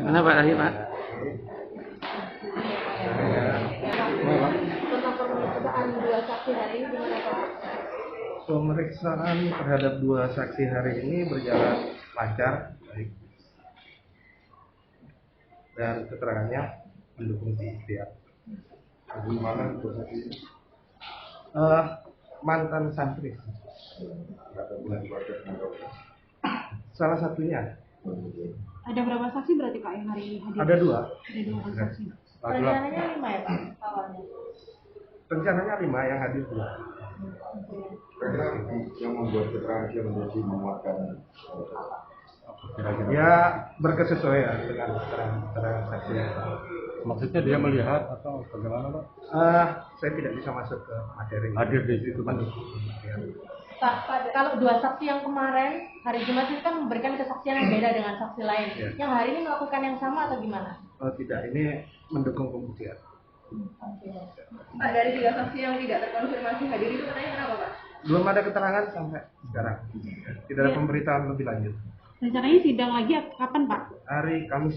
Mana Pak tadi Pak? Tentang pemeriksaan dua saksi hari ini gimana Pak? Pemeriksaan terhadap dua saksi hari ini berjalan lancar, baik, dan keterangannya mendukung pihak. Gimana dua saksi? Mantan santri, salah satunya. Ada berapa saksi berarti Pak yang hari ini hadir? Ada dua. Ada dua saksi. Laki-laki. Rencananya 5 ya Pak awalnya? Rencananya 5, yang hadir 2. Kira-kira yang membuat keterangan dia menjadi menguatkan kira-kira. Ya berkesesuaian dengan keterangan saksi. Maksudnya dia melihat atau bagaimana Pak? Saya tidak bisa masuk ke materi. Hadir di situ Pak. Pak, kalau dua saksi yang kemarin hari Jumat itu kan memberikan kesaksian yang beda dengan saksi lain. Ya. Yang hari ini melakukan yang sama atau gimana? Tidak, ini mendukung pembuktian. Pak, dari 3 saksi yang tidak terkonfirmasi hadir itu katanya kenapa Pak? Belum ada keterangan sampai sekarang. Tidak ada pemberitaan lebih lanjut. Rencananya sidang lagi kapan Pak? Hari Kamis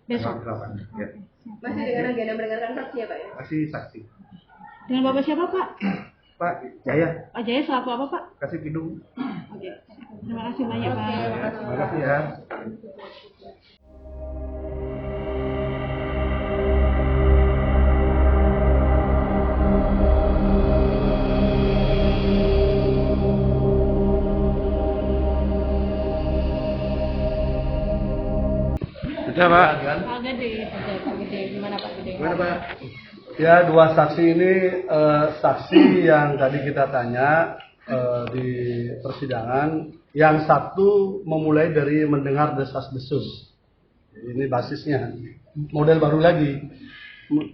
Besok. tanggal 8. Ya. Masih dengan agenda mendengarkan saksi ya Pak ya? Masih saksi. Dengan Bapak siapa Pak? Pak Jaya, Pak Jaya selaku apa Pak? kasih kidung. Oke. Terima kasih banyak Pak. Terima kasih ya. Sudah Pak. Pak Gede, Pak Gede, gimana Pak Gede? Gimana Pak? Ya, dua saksi ini saksi yang tadi kita tanya di persidangan. Yang satu memulai dari mendengar desas-desus. Ini basisnya. Model baru lagi.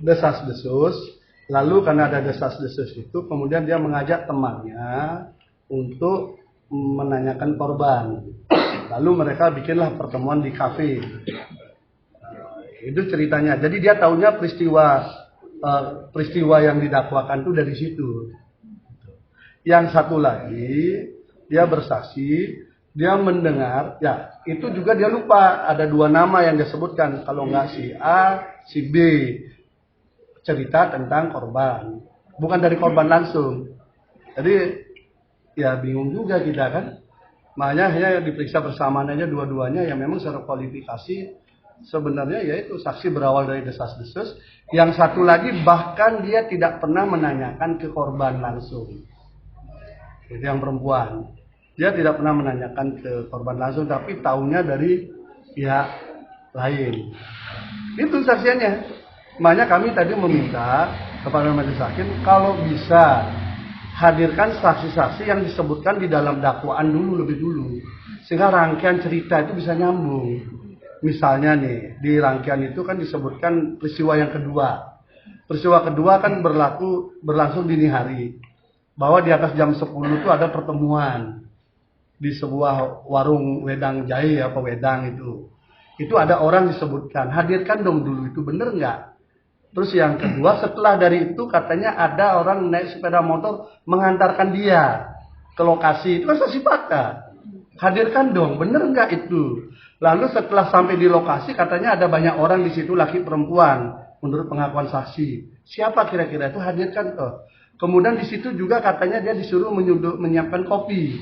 Desas-desus. Lalu karena ada desas-desus itu, kemudian dia mengajak temannya untuk menanyakan korban. Lalu mereka bikinlah pertemuan di kafe. Itu ceritanya. Jadi dia tahunya peristiwa yang didakwakan itu dari situ. Yang satu lagi dia bersaksi, dia mendengar, ya itu juga dia lupa ada 2 nama yang disebutkan, kalau nggak si A, si B, cerita tentang korban, bukan dari korban langsung. Jadi ya bingung juga kita kan, makanya hanya diperiksa bersamaan aja dua-duanya yang memang secara kualifikasi sebenarnya yaitu saksi berawal dari desas-desus. Yang satu lagi bahkan dia tidak pernah menanyakan ke korban langsung. Itu yang perempuan. Dia tidak pernah menanyakan ke korban langsung, tapi tahunya dari pihak lain. Itu saksiannya. Makanya kami tadi meminta kepada majelis hakim kalau bisa hadirkan saksi-saksi yang disebutkan di dalam dakwaan lebih dulu. Sehingga rangkaian cerita itu bisa nyambung. Misalnya nih, di rangkaian itu kan disebutkan peristiwa yang kedua. Peristiwa kedua kan berlangsung dini hari. Bahwa di atas jam 10 itu ada pertemuan di sebuah warung wedang jahe apa wedang itu. Itu ada orang disebutkan. Hadirkan dong dulu itu, bener nggak? Terus yang kedua, setelah dari itu katanya ada orang naik sepeda motor mengantarkan dia ke lokasi. Itu kan saksi fakta. Hadirkan dong, bener nggak itu? Lalu setelah sampai di lokasi katanya ada banyak orang di situ, laki perempuan, menurut pengakuan saksi. Siapa kira-kira itu? Hadirkan toh. Kemudian di situ juga katanya dia disuruh menyiapkan kopi,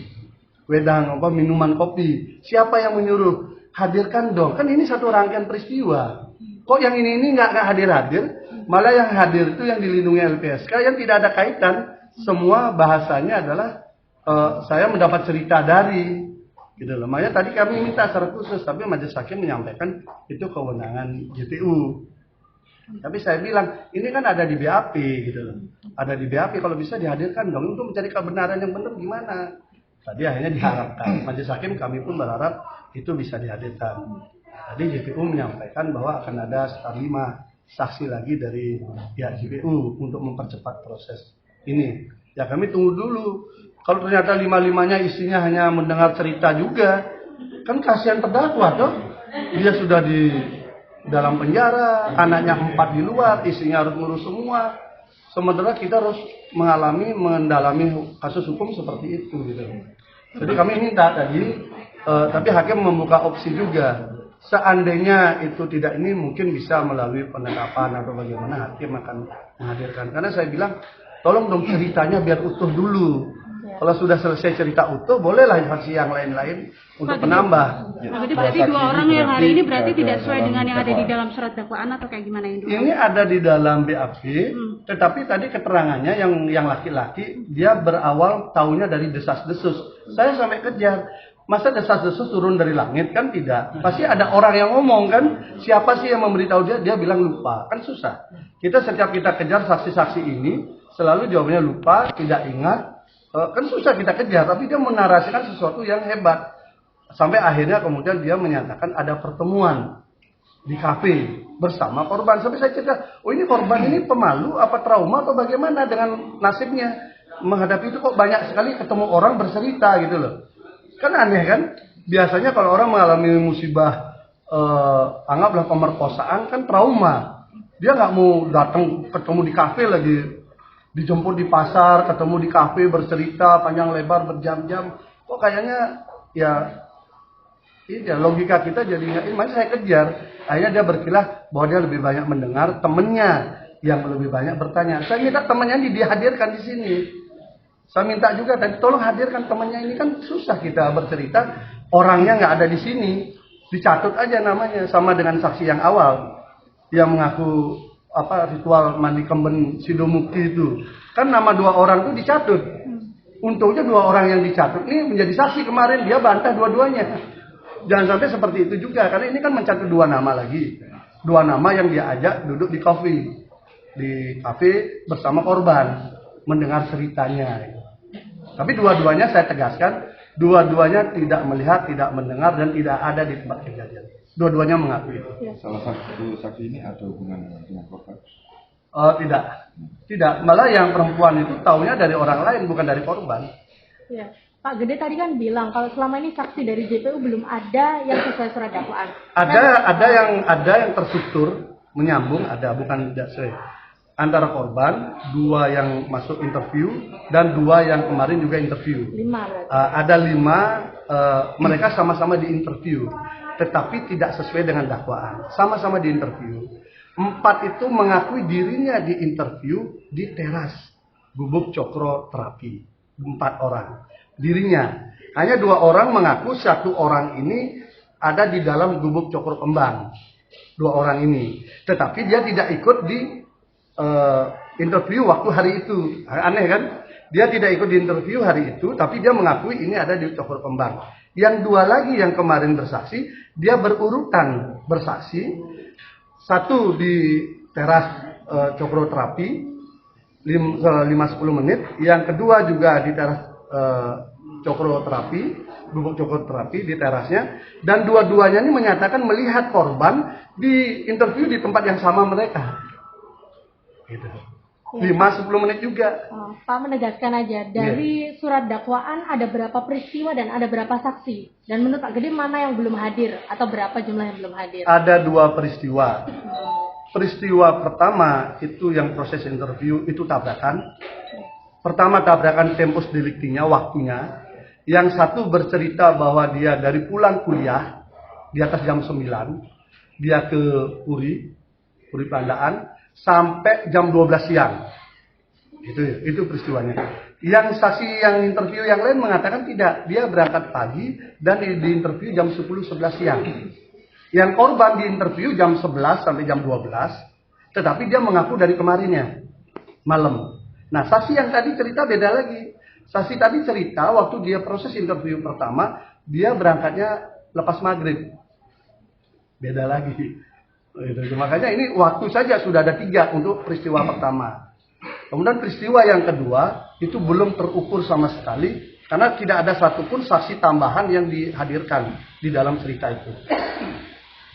wedang minuman kopi. Siapa yang menyuruh? Hadirkan dong. Kan ini satu rangkaian peristiwa. Kok yang ini nggak hadir-hadir? Malah yang hadir itu yang dilindungi LPSK yang tidak ada kaitan. Semua bahasanya adalah saya mendapat cerita dari. Gitu loh. Makanya tadi kami minta secara khusus, tapi majelis hakim menyampaikan itu kewenangan JPU. Tapi saya bilang ini kan ada di BAP gitu loh. Ada di BAP, kalau bisa dihadirkan dong untuk mencari kebenaran yang benar gimana. Tadi akhirnya diharapkan majelis hakim, kami pun berharap itu bisa dihadirkan. Tadi JPU menyampaikan bahwa akan ada sekitar 5 saksi lagi dari pihak JPU untuk mempercepat proses ini. Ya kami tunggu dulu. Kalau ternyata 5-5-nya isinya hanya mendengar cerita juga, kan kasihan terdakwa toh. Dia sudah di dalam penjara, anaknya 4 di luar, istrinya harus ngurus semua. Sementara kita harus mendalami kasus hukum seperti itu gitu. Jadi kami minta tadi, tapi hakim membuka opsi juga. Seandainya itu tidak ini mungkin bisa melalui penetapan atau bagaimana hakim akan menghadirkan. Karena saya bilang tolong dong ceritanya biar utuh dulu. Kalau sudah selesai cerita utuh, bolehlah saksi yang lain-lain untuk penambah. Jadi berarti dua orang yang hari ini berarti tidak sesuai dengan yang ada di dalam surat dakwaan atau kayak gimana ini? Ini ada di dalam BAP, tetapi tadi keterangannya yang laki-laki dia berawal taunya dari desas-desus. Saya sampai kejar. Masa desas-desus turun dari langit kan tidak. Pasti ada orang yang ngomong kan. Siapa sih yang memberitahu dia? Dia bilang lupa. Kan susah. Setiap kita kejar saksi-saksi ini selalu jawabnya lupa, tidak ingat. Kan susah kita kejar, tapi dia menarasikan sesuatu yang hebat. Sampai akhirnya kemudian dia menyatakan ada pertemuan di kafe bersama korban. Sampai saya cerita, oh ini korban ini pemalu, apa trauma atau bagaimana dengan nasibnya menghadapi itu, kok banyak sekali ketemu orang bercerita gitu loh. Kan aneh kan? Biasanya kalau orang mengalami musibah, anggaplah pemerkosaan kan trauma. Dia nggak mau datang ketemu di kafe lagi. Dijemput di pasar, ketemu di kafe, bercerita panjang lebar berjam-jam. Kok kayaknya ya logika kita jadi nggak ini. Makanya saya kejar. Akhirnya dia berkilah bahwa dia lebih banyak mendengar, temennya yang lebih banyak bertanya. Saya minta temannya dihadirkan di sini. Saya minta juga tadi tolong hadirkan temannya ini, kan susah kita bercerita. Orangnya nggak ada di sini, dicatut aja namanya sama dengan saksi yang awal yang mengaku ritual mandi kemben Sidomukti itu. Kan nama dua orang itu dicatut. Untungnya dua orang yang dicatut ini menjadi saksi kemarin, dia bantah dua-duanya. Jangan sampai seperti itu juga, karena ini kan mencatut dua nama lagi. Dua nama yang dia ajak duduk di kafe bersama korban, mendengar ceritanya. Tapi dua-duanya saya tegaskan, dua-duanya tidak melihat, tidak mendengar, dan tidak ada di tempat kejadian. Dua-duanya mengakui itu. Salah satu saksi ini ada hubungan dengan korban? Tidak. Malah yang perempuan itu taunya dari orang lain, bukan dari korban. Ya. Pak Gede tadi kan bilang kalau selama ini saksi dari JPU belum ada yang sesuai surat dakwaan. Ada yang terstruktur, menyambung, bukan tidak sesuai. Antara korban, dua yang masuk interview dan dua yang kemarin juga interview. 5 berarti. Ada 5, mereka sama-sama di interview, tetapi tidak sesuai dengan dakwaan. Sama-sama di interview. 4 itu mengakui dirinya di interview di teras Gubuk Cokro Terapi. 4 orang. Dirinya. Hanya 2 orang mengaku 1 orang ini ada di dalam Gubuk Cokro Kembang. 2 orang ini. Tetapi dia tidak ikut di interview waktu hari itu. Aneh kan? Dia tidak ikut di interview hari itu, tapi dia mengakui ini ada di Cokro Kembang. Yang 2 lagi yang kemarin bersaksi, dia berurutan bersaksi. 1 di teras Cokro Terapi 5-10 menit. Yang kedua juga di teras Cokro Terapi, Gubuk Cokro Terapi di terasnya. Dan dua-duanya ini menyatakan melihat korban di interview di tempat yang sama mereka. Gitu. 5-10 menit juga. Pak menegaskan aja, dari surat dakwaan ada berapa peristiwa dan ada berapa saksi? Dan menurut Pak Gede mana yang belum hadir atau berapa jumlah yang belum hadir? Ada 2 peristiwa. Peristiwa pertama itu yang proses interview itu tabrakan. Pertama tabrakan tempus delictinya, waktunya. Yang satu bercerita bahwa dia dari pulang kuliah di atas jam 9, dia ke Puri Pandaan sampai jam 12 siang. Itu peristiwanya. Yang saksi yang interview yang lain mengatakan tidak, dia berangkat pagi dan di interview jam 10-11 siang. Yang korban di interview jam 11 sampai jam 12, tetapi dia mengaku dari kemarinnya malam. Nah, saksi yang tadi cerita beda lagi. Saksi tadi cerita waktu dia proses interview pertama, dia berangkatnya lepas maghrib. Beda lagi. Makanya ini waktu saja sudah ada 3 untuk peristiwa pertama. Kemudian peristiwa yang kedua itu belum terukur sama sekali karena tidak ada satupun saksi tambahan yang dihadirkan di dalam cerita itu.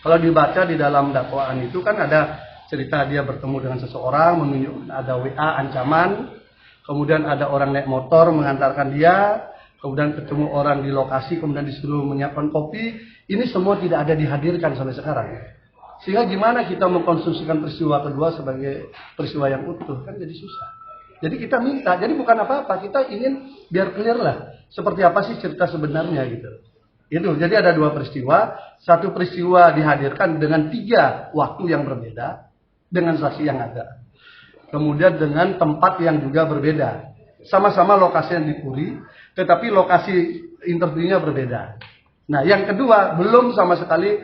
Kalau dibaca di dalam dakwaan itu kan ada cerita dia bertemu dengan seseorang, menunjukkan ada WA ancaman, kemudian ada orang naik motor mengantarkan dia, kemudian ketemu orang di lokasi, kemudian disuruh menyiapkan kopi. Ini semua tidak ada dihadirkan sampai sekarang. Sehingga gimana kita mengkonsumsikan peristiwa kedua sebagai peristiwa yang utuh, kan jadi susah. Jadi kita minta, jadi bukan apa-apa, kita ingin biar clear lah seperti apa sih cerita sebenarnya gitu. Itu, jadi ada 2 peristiwa. Satu peristiwa dihadirkan dengan 3 waktu yang berbeda dengan saksi yang ada. Kemudian dengan tempat yang juga berbeda. Sama-sama lokasi yang di Puri, tetapi lokasi interviewnya berbeda. Nah, yang kedua, belum sama sekali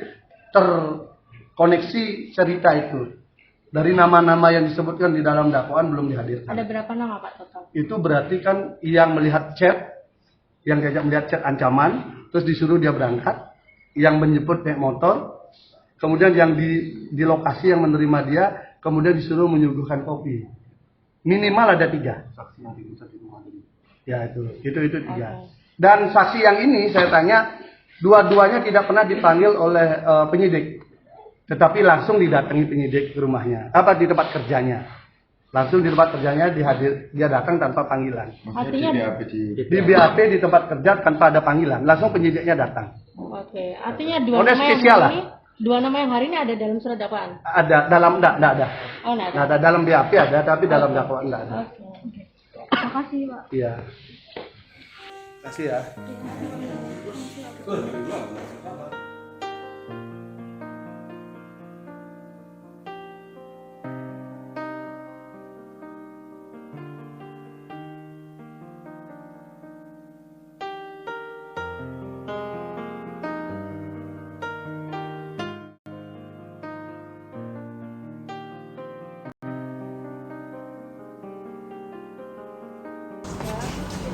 terkoneksi cerita itu. Dari nama-nama yang disebutkan di dalam dakwaan belum dihadirkan. Ada berapa nama Pak total? Itu berarti kan yang melihat chat, yang diajak melihat chat ancaman, terus disuruh dia berangkat, yang menjemput naik motor, kemudian yang di lokasi yang menerima dia, kemudian disuruh menyuguhkan kopi. Minimal ada 3. Ya itu 3. Dan saksi yang ini saya tanya, dua-duanya tidak pernah dipanggil oleh penyidik, tetapi langsung didatangi penyidik ke rumahnya, di tempat kerjanya. Langsung di tempat kerjanya dia datang tanpa panggilan. Artinya Di BAP di tempat kerja tanpa ada panggilan, langsung penyidiknya datang. Oke, artinya dua Udah nama yang spesial hari ini, 2 nama yang hari ini ada dalam surat dakwaan. Ada dalam enggak ada. Oh, enggak ada. Nggak ada dalam BAP ada, tapi dalam dakwaan enggak ada. Oke. Makasih, Pak. Iya. Kasih ya.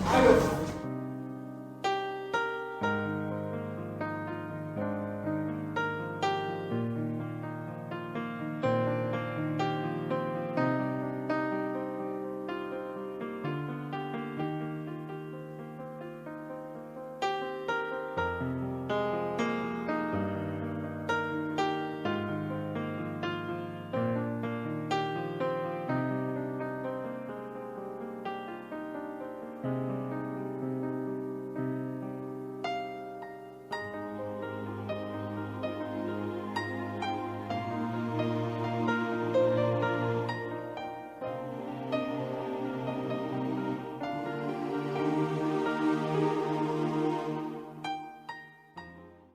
Ayo.